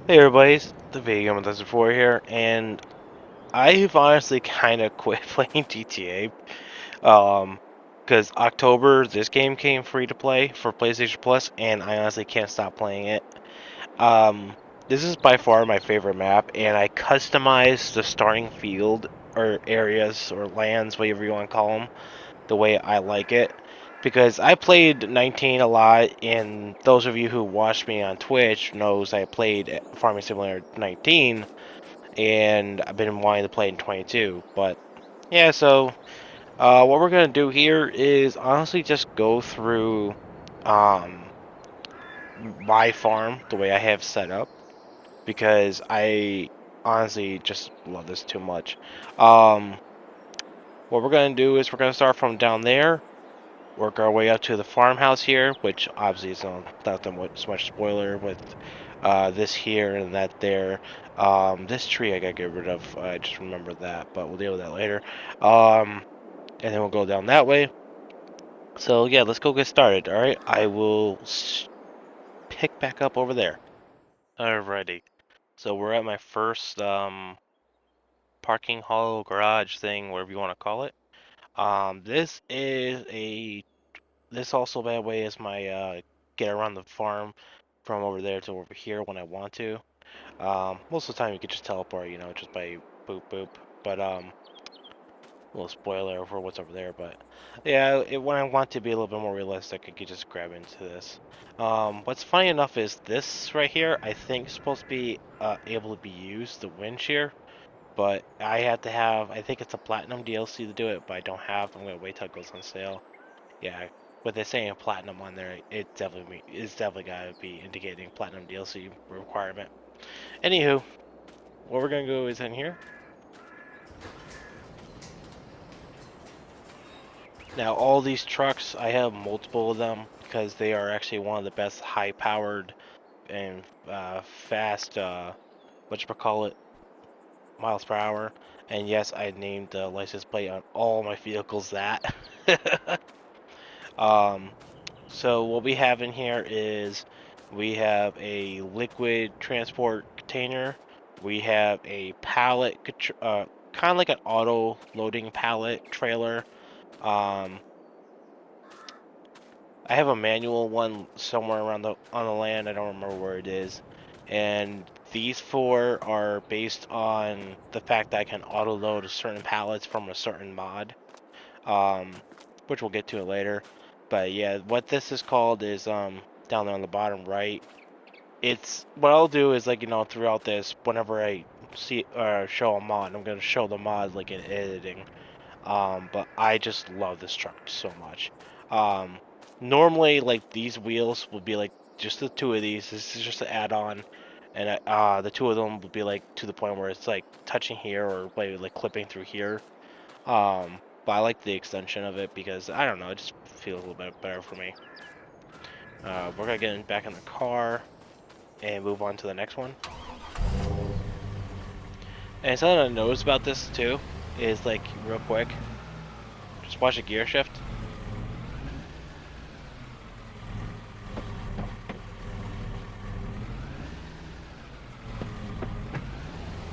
Hey everybody, it's the Video Game 4 here, and I've honestly kind of quit playing GTA. Because October, this game came free to play for PlayStation Plus, and I honestly can't stop playing it. Um, this is by far my favorite map, and I customized the starting field or areas or lands, whatever you want to call them, the way I like it. Because I played 19 a lot, and those of you who watched me on Twitch knows I played Farming Simulator 19, and I've been wanting to play in 22. But yeah, so what we're gonna do here is honestly just go through um, my farm the way I have set up because I honestly just love this too much. Um, what we're gonna do is we're gonna start from down there, work our way up to the farmhouse here, which obviously is not that much, so much spoiler with this here and that there. This tree I gotta get rid of. I just remember that, but we'll deal with that later. And then we'll go down that way. So yeah, let's go get started. All right, I will pick back up over there. Alrighty. So we're at my first parking hall garage thing, whatever you want to call it. This is a This also, by the way, is my get around the farm from over there to over here when I want to. Most of the time you could just teleport, just by boop boop. But a little spoiler for what's over there. But yeah, when I want to be a little bit more realistic, I could just grab into this. What's funny enough is this right here. I think is supposed to be able to be used, the wind shear. But I have to have. I think it's a platinum DLC to do it, but I don't have. I'm gonna wait till it goes on sale. Yeah, with it saying platinum on there, it's definitely gotta be indicating platinum DLC requirement. Anywho, what we're gonna go is in here. Now all these trucks, I have multiple of them because they are actually one of the best high-powered and fast, whatchamacallit, miles per hour. And yes, I named the license plate on all my vehicles that. um, So what we have in here is we have a liquid transport container. We have a pallet, kind of like an auto loading pallet trailer. Um, I have a manual one somewhere around on the land. I don't remember where it is. And these four are based on the fact that I can auto load certain pallets from a certain mod, um, which we'll get to it later. But yeah, what this is called is down there on the bottom right. It's what I'll do is like throughout this, whenever I see show a mod, I'm gonna show the mod like in editing. But I just love this truck so much. Um, Normally like these wheels would be like just the two of these. This is just an add-on, and the two of them would be like to the point where it's like touching here or like clipping through here. But I like the extension of it because I don't know, it just feels a little bit better for me. We're gonna get back in the car and move on to the next one. And something I noticed about this too is like real quick, just watch the gear shift.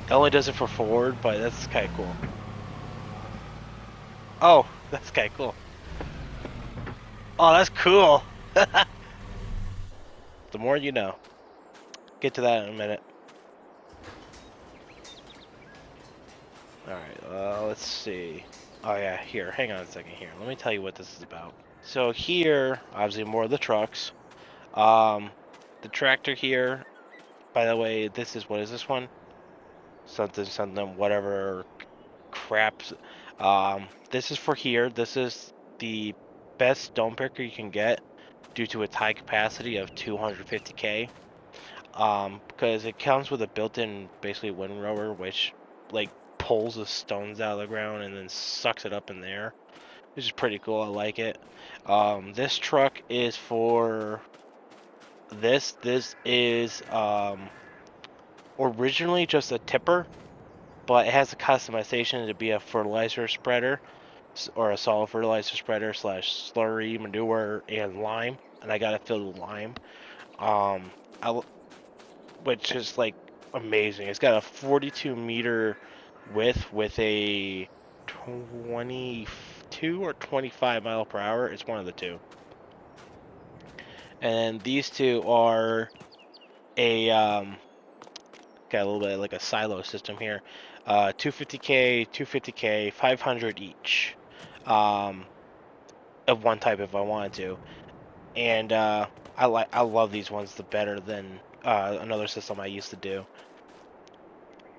It only does it for forward, but that's kind of cool. Oh, that's kind of cool. Oh, that's cool. The more you know. Get to that in a minute. All right, let's see. Oh yeah, here. Hang on a second here. Let me tell you what this is about. So here, obviously more of the trucks. Um, the tractor here. By the way, this is what is this one? Something something whatever craps. This is for here. This is the best stone picker you can get due to its high capacity of 250K. Because it comes with a built-in basically windrower, which like pulls the stones out of the ground and then sucks it up in there, which is pretty cool. I like it. This truck is for this. This is originally just a tipper, but it has a customization to be a fertilizer spreader or a solid fertilizer spreader slash slurry, manure, and lime. And I got it filled with lime. Um, I which is like amazing. It's got a 42-meter width with a 22 or 25 mile per hour. It's one of the two. And these two are a got a little bit like a silo system here. 250K, 250K, 500 each. Of one type if I wanted to. And I love these ones the better than another system I used to do.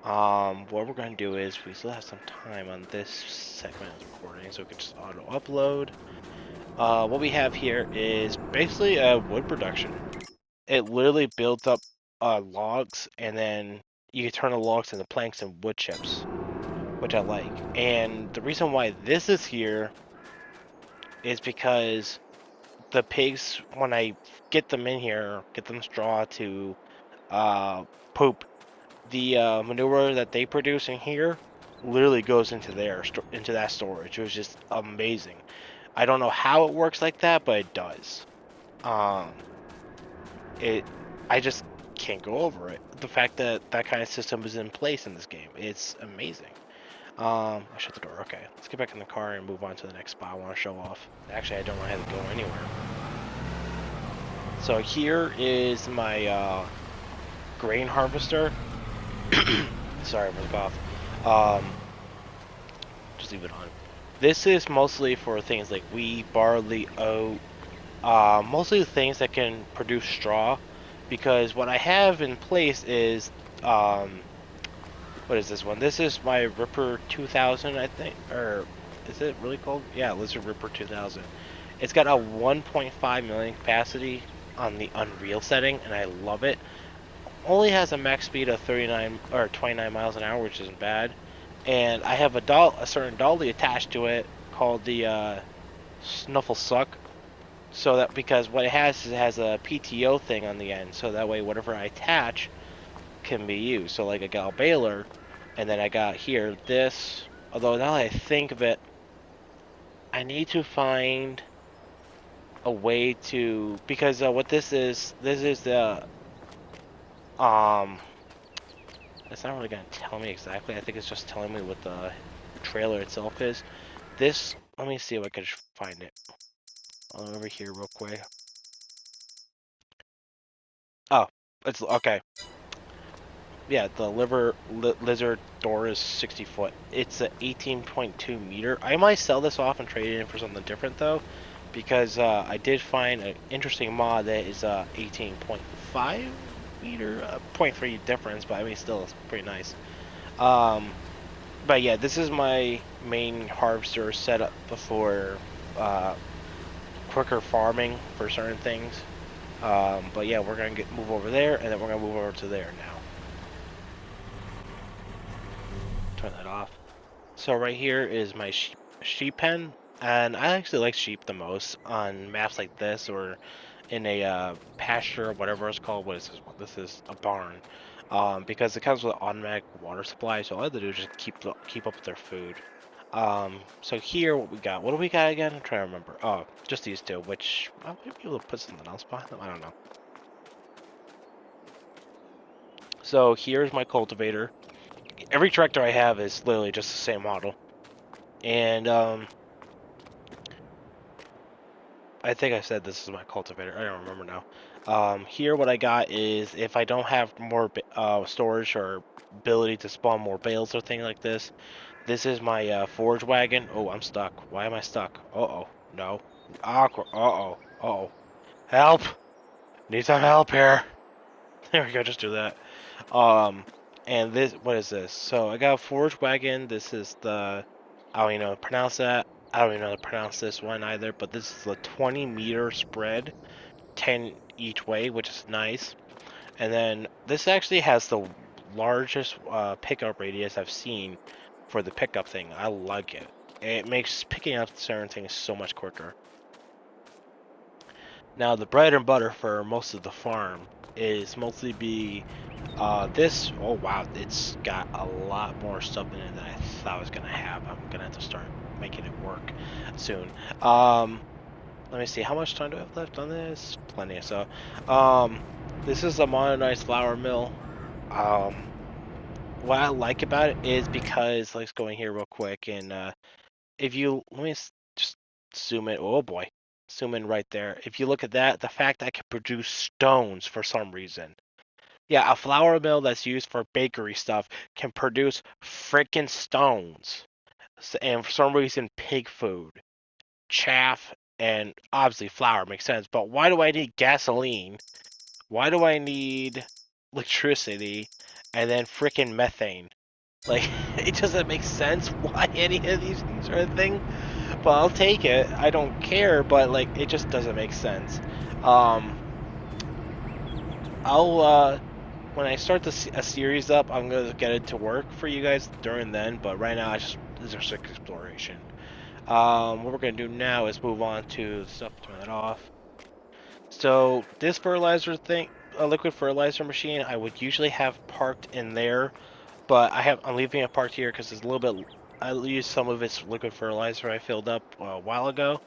What we're going to do is we still have some time on this segment of the recording, so we can just auto upload. What we have here is basically a wood production. It literally builds up logs, and then you turn the logs into planks and wood chips, which I like. And the reason why this is here is because the pigs, when I get them in here, get them straw to poop, the manure that they produce in here literally goes into that storage. It was just amazing. I don't know how it works like that, but it does. I just can't go over it. The fact that that kind of system is in place in this game, it's amazing. I shut the door. Okay, let's get back in the car and move on to the next spot I want to show off. Actually, I don't want to have to go anywhere. So here is my grain harvester. Sorry for the cough. Just leave it on. This is mostly for things like wheat, barley, oat, mostly the things that can produce straw. Because what I have in place is, what is this one? This is my Ripper 2000, I think, or is it really called? Yeah, Lizard Ripper 2000. It's got a 1.5 million capacity on the Unreal setting, and I love it. Only has a max speed of 39 or 29 miles an hour, which isn't bad. And I have a certain dolly attached to it called the Snuffle Suck. So that because what it has is it has a PTO thing on the end, so that way whatever I attach can be used. So like I got a baler, and then I got here this. Although now that I think of it, I need to find a way to, because what this is the it's not really gonna tell me exactly. I think it's just telling me what the trailer itself is. This, let me see if I can find it. Over here real quick. Oh, it's okay. Yeah, the lizard door is 60 foot. It's a 18.2 meter. I might sell this off and trade it in for something different though, because I did find an interesting mod that is 18.5 meter, 0.3 difference, but I mean still it's pretty nice. But yeah, this is my main harvester setup for quicker farming for certain things. But yeah, we're gonna move over there, and then we're gonna move over to there now. Turn that off. So right here is my sheep pen, and I actually like sheep the most on maps like this or in a pasture, whatever it's called. What is this one? This is a barn, because it comes with automatic water supply. So all I have to do is just keep up with their food. So here, what we got? What do we got again? I'm trying to remember. Oh, just these two, which I might be able to put something else behind them. I don't know. So here's my cultivator. Every tractor I have is literally just the same model. And I think I said this is my cultivator. I don't remember now. Here what I got is if I don't have more storage or ability to spawn more bales or things like this, this is my forage wagon. Oh, I'm stuck. Why am I stuck? Uh-oh. No. Awkward. Uh-oh. Uh-oh. Help! Need some help here. There we go. Just do that. And this, what is this? So I got a forage wagon. This is the, I don't even know how to pronounce that. I don't even know how to pronounce this one either, but this is the 20-meter spread, 10 each way, which is nice. And then this actually has the largest pickup radius I've seen for the pickup thing. I like it. It makes picking up certain things so much quicker. Now the bread and butter for most of the farm is mostly be this. Oh wow, it's got a lot more stuff in it than I thought I was gonna have. I'm gonna have to start making it work soon. Let me see, how much time do I have left on this? Plenty. So this is a modernized flour mill. What I like about it is because, let's go in here real quick, and if you let me just zoom in. Oh boy, zoom in right there. If you look at that, the fact that I can produce stones for some reason. Yeah, a flour mill that's used for bakery stuff can produce freaking stones. And for some reason, pig food, chaff, and obviously flour makes sense. But why do I need gasoline? Why do I need electricity and then freaking methane? Like, it doesn't make sense why any of these things are a thing. But I'll take it. I don't care, but like, it just doesn't make sense. Um, I'll when I start a series up, I'm gonna get it to work for you guys during then. But right now, this is just exploration. What we're gonna do now is move on to stuff. Turn that off. So this fertilizer thing, a liquid fertilizer machine, I would usually have parked in there, but I'm leaving it parked here because it's a little bit. I used some of its liquid fertilizer I filled up a while ago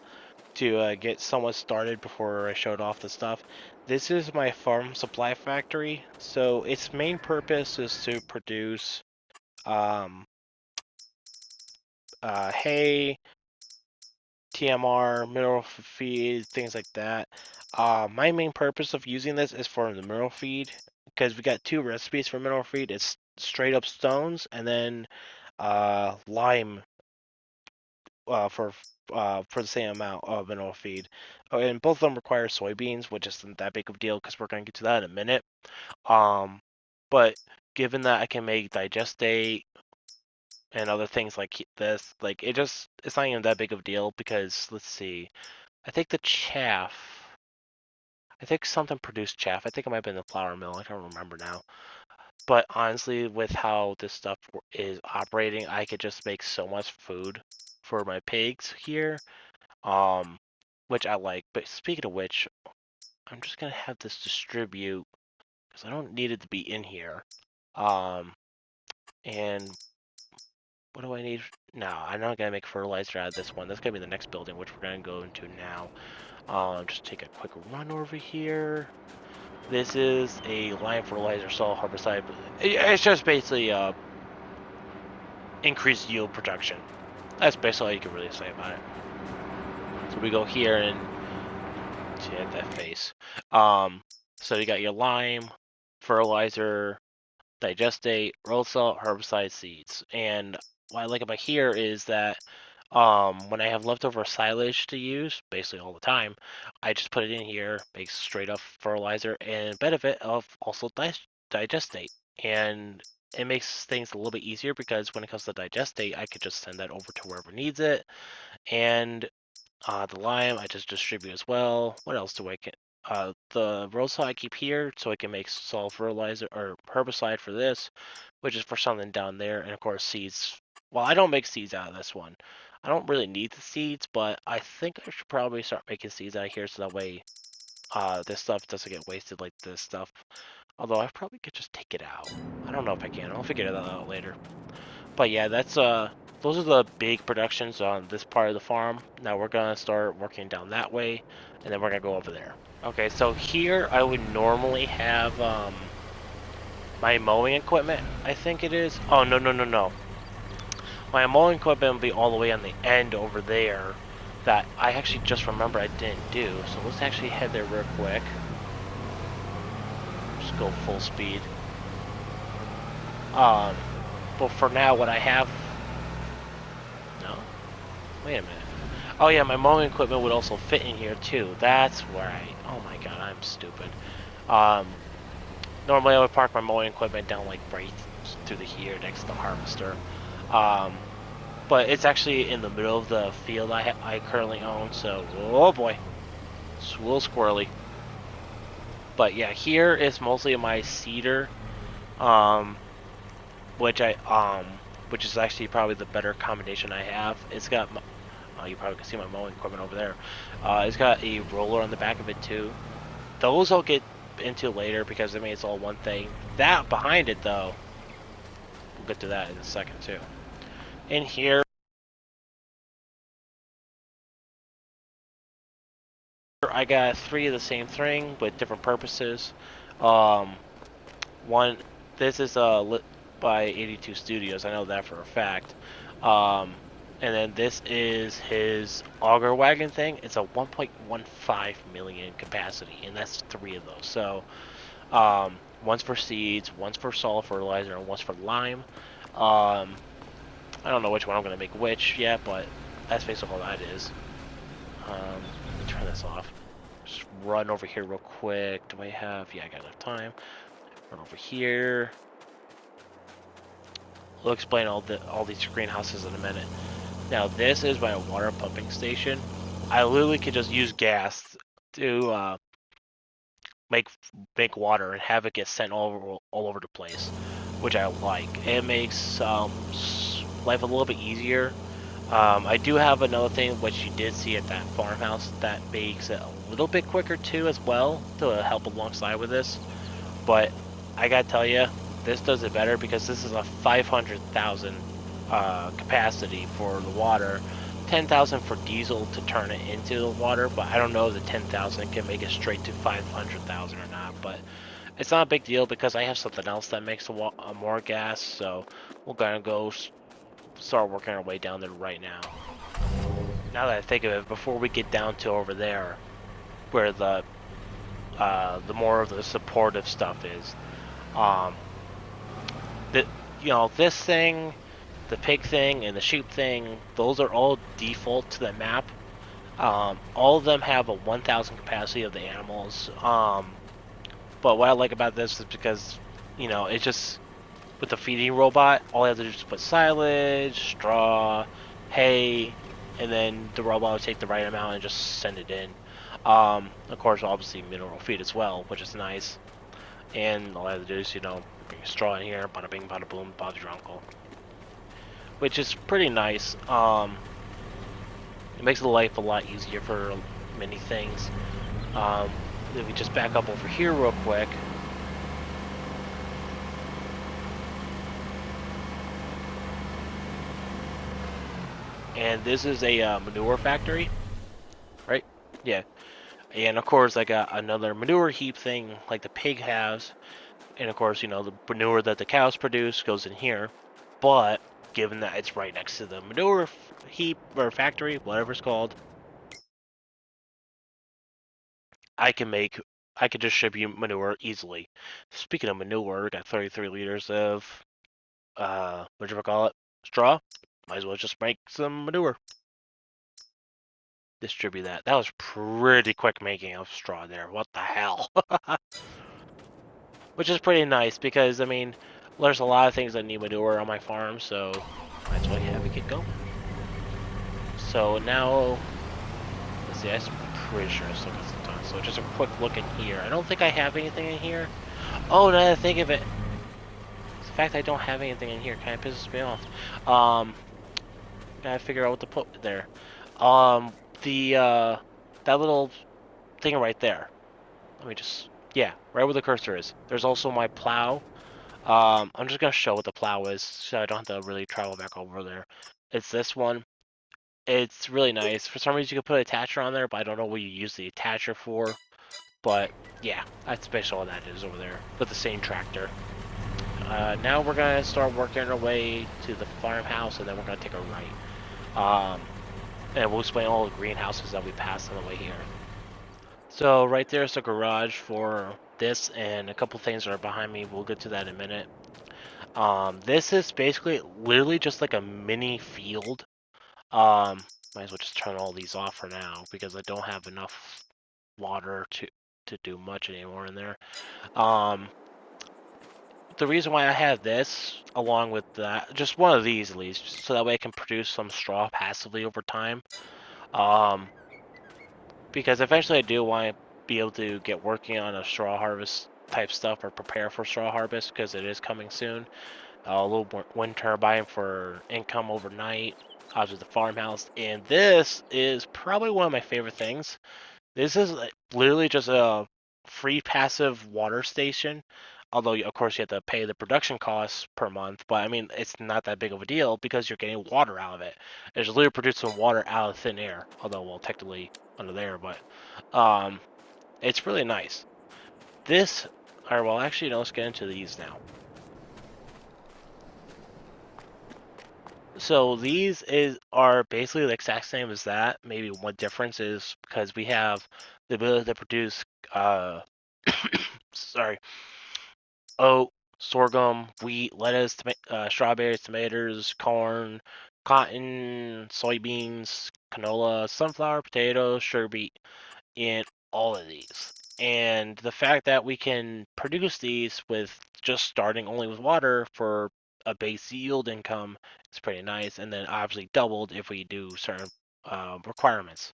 to get somewhat started before I showed off the stuff. This is my farm supply factory, so its main purpose is to produce um, hay, TMR, mineral feed, things like that. My main purpose of using this is for the mineral feed because we got two recipes for mineral feed. It's straight up stones and then lime uh, for for the same amount of mineral feed. Oh, and both of them require soybeans, which isn't that big of a deal because we're going to get to that in a minute. Um, but given that I can make digestate and other things like this, like it's not even that big of a deal because let's see, I think the chaff. I think something produced chaff. I think it might have been the flour mill. I don't remember now. But honestly, with how this stuff is operating, I could just make so much food for my pigs here, um, which I like. But speaking of which, I'm just gonna have this distribute because I don't need it to be in here. Um, and what do I need? No, I'm not gonna make fertilizer out of this one. That's gonna be the next building, which we're gonna go into now. Just take a quick run over here. This is a lime fertilizer soil herbicide. It's just basically increased yield production. That's basically all you can really say about it. So we go here and hit that face. So you got your lime, fertilizer, digestate, road salt, herbicide, seeds. And what I like about here is that when I have leftover silage to use, basically all the time, I just put it in here, makes straight up fertilizer, and benefit of also digestate. And it makes things a little bit easier because when it comes to digestate, I could just send that over to wherever needs it. And the lime, I just distribute as well. What else do I get? The road salt I keep here so I can make soil fertilizer or herbicide for this, which is for something down there. And of course, seeds. Well, I don't make seeds out of this one. I don't really need the seeds, but I think I should probably start making seeds out of here so that way this stuff doesn't get wasted like this stuff. Although I probably could just take it out. I don't know if I can. I'll figure that out later. But yeah, that's those are the big productions on this part of the farm. Now we're gonna start working down that way, and then we're gonna go over there. Okay, so here I would normally have my mowing equipment. I think it is. Oh no no no no. My mowing equipment will be all the way on the end over there. That I actually just remember I didn't do. So let's actually head there real quick. Just go full speed. But for now, what I have. No. Wait a minute. Oh yeah, my mowing equipment would also fit in here too. That's where oh my god, I'm stupid. Um, Normally I would park my mowing equipment down like right through the here next to the harvester. Um, but it's actually in the middle of the field I currently own, so oh boy, it's a little squirrely. But yeah, here is mostly my seeder, um, which which is actually probably the better combination I have. It's got you probably can see my mowing equipment over there. It's got a roller on the back of it too. Those I'll get into later because I mean it's all one thing. That behind it though, we'll get to that in a second too. In here, I got three of the same thing with different purposes. Um, one this is lit by 82 Studios. I know that for a fact. Um, and then this is his auger wagon thing. It's a 1.15 million capacity, and that's 3 of those. So, one's for seeds, one's for solid fertilizer, and one's for lime. I don't know which one I'm gonna make which yet, but that's basically all that is. Let me turn this off. Just run over here real quick. Do I have? Yeah, I got enough time. Run over here. We'll explain all these greenhouses in a minute. Now this is my water pumping station. I literally could just use gas to make water and have it get sent all over the place, which I like. It makes life a little bit easier. I do have another thing which you did see at that farmhouse that makes it a little bit quicker too as well to help alongside with this. But I gotta tell you, this does it better because this is a 500,000 capacity for the water, 10,000 for diesel to turn it into the water. But I don't know if the 10,000 can make it straight to 500,000 or not. But it's not a big deal because I have something else that makes more gas. So we're gonna go start working our way down there right now. Now that I think of it, before we get down to over there, where the more of the supportive stuff is, um, this thing, the pig thing, and the sheep thing, those are all default to the map. All of them have a 1,000 capacity of the animals. But what I like about this is because, it's just with the feeding robot, all I have to do is put silage, straw, hay, and then the robot will take the right amount and just send it in. Of course, obviously mineral feed as well, which is nice. And all I have to do is, bring straw in here, bada bing, bada boom, Bob's your uncle. Which is pretty nice. It makes the life a lot easier for many things. Let me just back up over here real quick. And this is a manure factory, right? Yeah. And of course, I got another manure heap thing like the pig has. And of course, the manure that the cows produce goes in here. But given that it's right next to the manure heap or factory, whatever it's called, I could just ship you manure easily. Speaking of manure, we got 33 liters of what do you call it? Straw. Might as well just make some manure. Distribute that. That was pretty quick making of straw there. What the hell? Which is pretty nice because, I mean, there's a lot of things that need manure on my farm, so might as well have it get going. So now, let's see, I'm pretty sure I still got some time. So just a quick look in here. I don't think I have anything in here. Oh, now that I think of it, the fact I don't have anything in here kind of pisses me off. Gotta figure out what to put there. That little thing right there. Let me just, yeah, right where the cursor is. There's also my plow. I'm just gonna show what the plow is, so I don't have to really travel back over there. It's this one. It's really nice. For some reason, you can put an attacher on there, but I don't know what you use the attacher for. But yeah, that's basically all that is over there with the same tractor. Now we're gonna start working our way to the farmhouse, and then we're gonna take a right. And we'll explain all the greenhouses that we passed on the way here. So right there's the garage for this, and a couple things that are behind me. We'll get to that in a minute. This is basically literally just like a mini field. Might as well just turn all these off for now because I don't have enough water to do much anymore in there. The reason why I have this along with that, just one of these at least, so that way I can produce some straw passively over time. Because eventually I do want to be able to get working on a straw harvest type stuff or prepare for straw harvest because it is coming soon. A little more wind turbine for income overnight. Obviously the farmhouse, and this is probably one of my favorite things. This is literally just a free passive water station. Although, of course, you have to pay the production costs per month, but I mean, it's not that big of a deal because you're getting water out of it. It's literally producing water out of thin air, although, well, technically under there, but it's really nice. This, alright, well, actually, no, let's get into these now. So these are basically the exact same as that. Maybe one difference is because we have the ability to produce sorry, oat, sorghum, wheat, lettuce, strawberries, tomatoes, corn, cotton, soybeans, canola, sunflower, potatoes, sugar beet, and all of these. And the fact that we can produce these with just starting only with water for a base yield income is pretty nice. And then obviously doubled if we do certain requirements,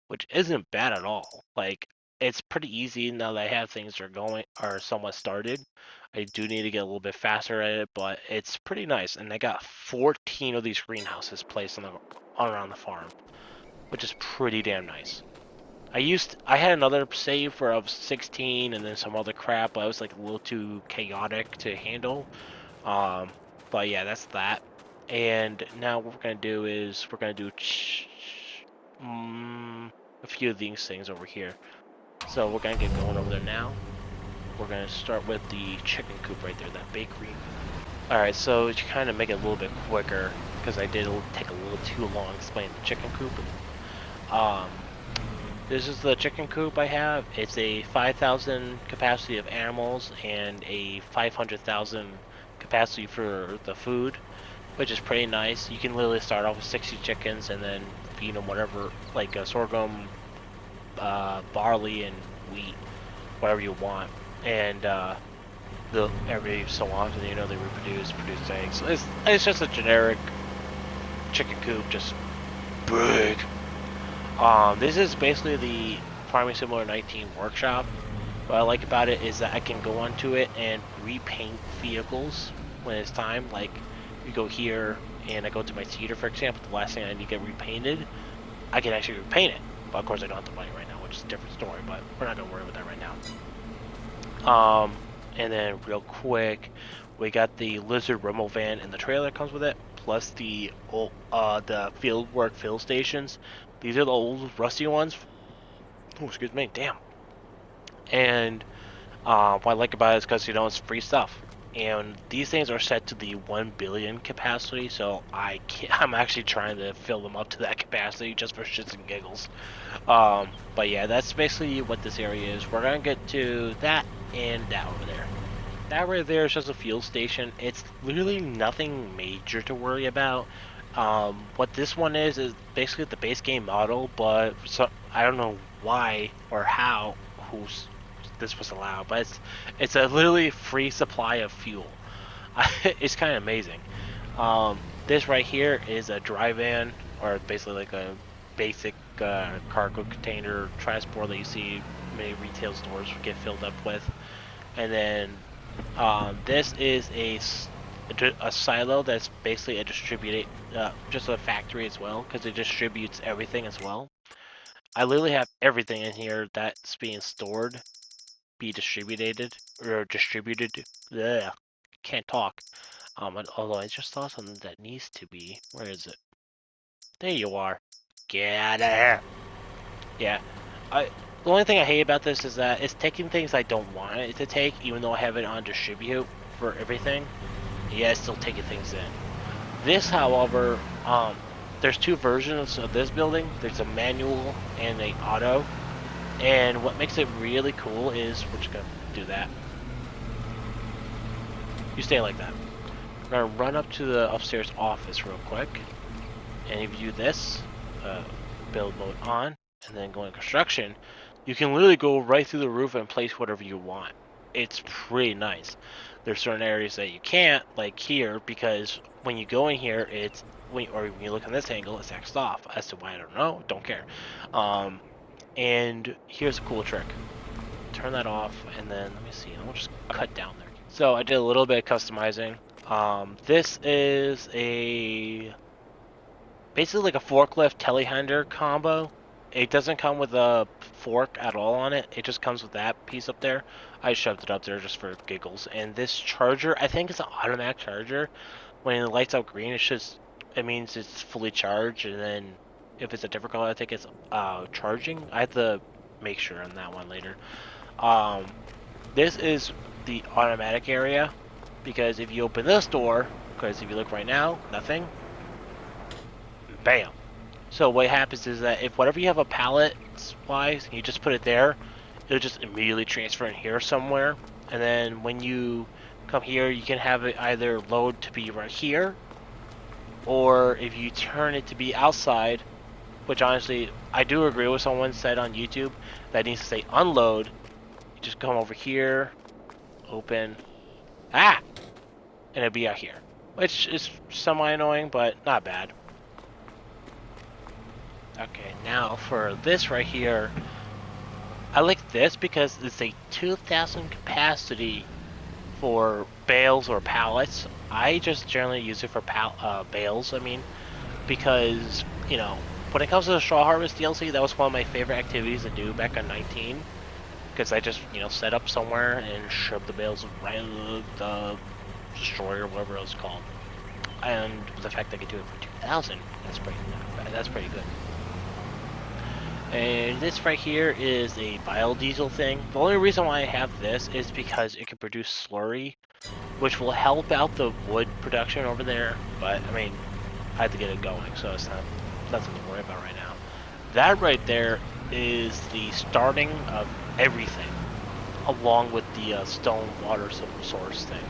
which isn't bad at all. Like it's pretty easy now that I have things are somewhat started. I do need to get a little bit faster at it, but it's pretty nice. And I got 14 of these greenhouses placed around the farm, which is pretty damn nice. I had another save where I was 16 and then some other crap, but I was like a little too chaotic to handle. Um, but yeah, that's that. And now what we're gonna do is we're gonna do a few of these things over here. So we're gonna get going over there now. We're gonna start with the chicken coop right there, that bakery. All right, so to kind of make it a little bit quicker, because I did take a little too long explaining the chicken coop. Um, This is the chicken coop I have. It's a 5,000 capacity of animals and a 500,000 capacity for the food, which is pretty nice. You can literally start off with 60 chickens and then feed them whatever, like sorghum, barley, and wheat, whatever you want. And every so often, they produce eggs. So it's just a generic chicken coop, just big. This is basically the Farming Simulator 19 workshop. What I like about it is that I can go onto it and repaint vehicles when it's time. Like, you go here, and I go to my theater, for example, the last thing I need to get repainted, I can actually repaint it. But of course, I don't have the money right now, which is a different story, but we're not going to worry about that right now. And then real quick, we got the Lizard Rumble van in the trailer that comes with it, plus the Fieldwork fill stations. These are the old rusty ones. Oh, excuse me, damn. And what I like about it is because it's free stuff. And these things are set to the 1 billion capacity, so I'm actually trying to fill them up to that capacity just for shits and giggles. But yeah, that's basically what this area is. We're gonna get to that and that over there. That right there is just a fuel station. It's literally nothing major to worry about. What this one is basically the base game model, but I don't know why or how this was allowed, but it's a literally free supply of fuel. It's kind of amazing. This right here is a dry van, or basically like a basic cargo container transport that you see many retail stores get filled up with. And then this is a silo that's basically a distributed, just a factory as well, because it distributes everything as well. I literally have everything in here that's being stored, be distributed, or distributed. Ugh, can't talk. Although I just saw something that needs to be. Where is it? There you are. Get out of here. Yeah. The only thing I hate about this is that it's taking things I don't want it to take, even though I have it on distribute for everything. Yeah, it's still taking things in. This, however, there's two versions of this building. There's a manual and a auto. And what makes it really cool is we're just gonna do that. You stay like that. We're gonna run up to the upstairs office real quick. And if you do this, build mode on, and then go in construction, you can literally go right through the roof and place whatever you want. It's pretty nice. There's certain areas that you can't, like here, because when you go in here, when you look on this angle, it's X'd off. As to why, I don't know, don't care. And here's a cool trick. Turn that off, and then let me see. I'll just cut down there. So I did a little bit of customizing. This is basically like a forklift telehandler combo. It doesn't come with a fork at all on it. It just comes with that piece up there. I shoved it up there just for giggles. And this charger, I think it's an automatic charger. When it lights up green, it means it's fully charged. And then if it's a different color, I think it's charging. I have to make sure on that one later. This is the automatic area, because if you open this door, because if you look right now, nothing. Bam. So what happens is that if whatever you have a pallet wise, you just put it there, it'll just immediately transfer in here somewhere. And then when you come here, you can have it either load to be right here, or if you turn it to be outside, which honestly, I do agree with someone said on YouTube that needs to say unload. You just come over here, open, and it'll be out here. Which is semi-annoying, but not bad. Okay, now for this right here, I like this because it's a 2,000 capacity for bales or pallets. I just generally use it for bales, I mean, because, you know, when it comes to the Straw Harvest DLC, that was one of my favorite activities to do back on 19. Because I just, you know, set up somewhere and shove the bales right in the destroyer, whatever it was called. And the fact that I could do it for 2,000, that's pretty good. And this right here is a biodiesel thing. The only reason why I have this is because it can produce slurry, which will help out the wood production over there. But I mean, I had to get it going, so it's nothing to worry about right now. That right there is the starting of everything, along with the stone water source thing.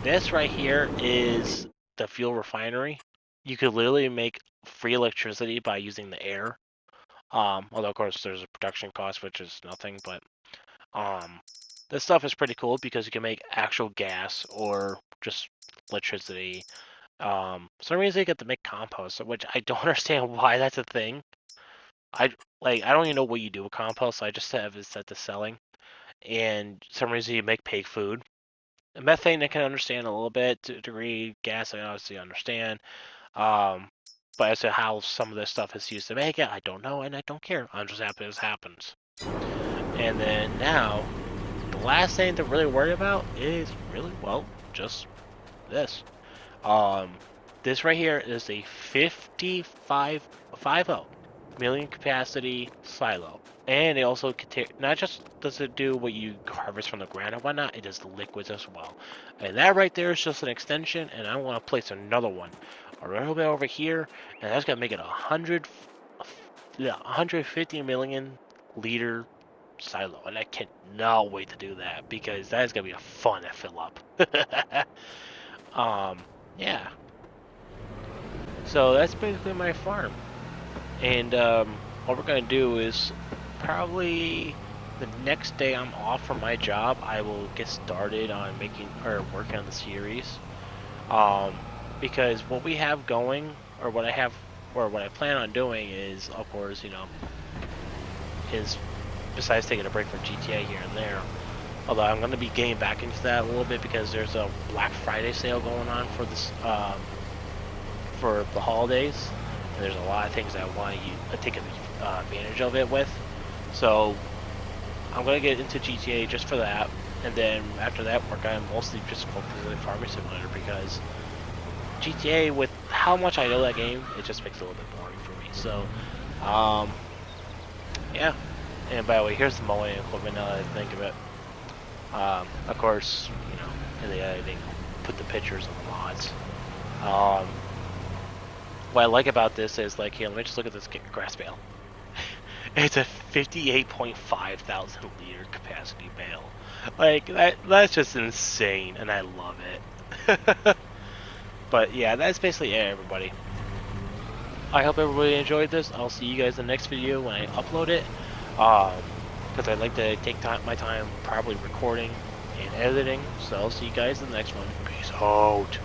This right here is the fuel refinery. You could literally make free electricity by using the air. Although of course there's a production cost, which is nothing, but this stuff is pretty cool because you can make actual gas or just electricity. For some reason you get to make compost, which I don't understand why that's a thing. I don't even know what you do with compost, so I just have it set to selling. And for some reason you make pig food. Methane I can understand a little bit to a degree. Gas I obviously understand. But as to how some of this stuff is used to make it, I don't know and I don't care. I'm just happy this happens. And then now, the last thing to really worry about is really, well, just this. This right here is a 50 million capacity silo. And it also not just does it do what you harvest from the ground and whatnot, it does the liquids as well. And that right there is just an extension, and I want to place another one a little bit over here, and that's gonna make it 150 million liter silo, and I cannot wait to do that because that is gonna be a fun to fill up. Yeah. So that's basically my farm. And what we're gonna do is probably the next day I'm off from my job, I will get started on working on the series. Because what we have going, or what I plan on doing is, of course, you know, is besides taking a break from GTA here and there. Although I'm going to be getting back into that a little bit because there's a Black Friday sale going on for this for the holidays. And there's a lot of things I want to take advantage of it with. So I'm going to get into GTA just for that. And then after that, we're going to mostly just focus on the Farming Simulator because GTA, with how much I know that game, it just makes it a little bit boring for me. So, yeah. And by the way, here's the mowing equipment now that I think of it. Of course, you know, in the editing, put the pictures of the mods. What I like about this is, like, here, let me just look at this grass bale. It's a 58.5 thousand liter capacity bale. Like, that's just insane, and I love it. But yeah, that's basically it, everybody. I hope everybody enjoyed this. I'll see you guys in the next video when I upload it. Because I'd like to take my time probably recording and editing. So I'll see you guys in the next one. Peace out.